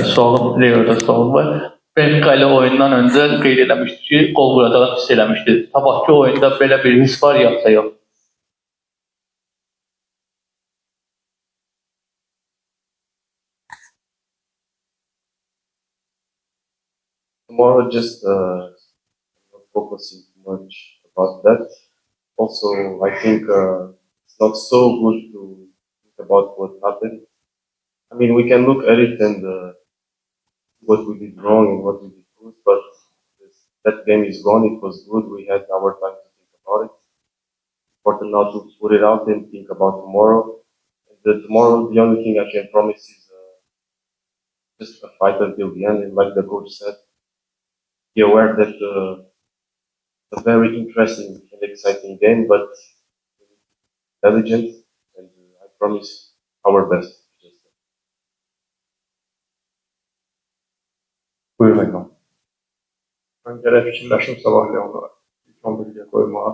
Sualım, Leo'da sualım var. Benfica ile oyundan önce qeyd eləmişdi ki, qol vuracağını hiss eləmişdi. Sabahki oyunda belə bir his var yoxsa yox? Tomorrow, just not focusing too much about that. Also, I think it's not so good to think about what happened. I mean, we can look at it and what we did wrong and what we did good, but that game is gone. It was good. We had our time to think about it. Important now to put it out and think about tomorrow. And tomorrow, the only thing I can promise is just a fight until the end. And like the coach said, be aware that a very interesting and exciting game, but intelligent, and I promise our best. Buyurun hocam. Öncələ fikirləşim sabah Leon'la ilk 11-yə qoymağa.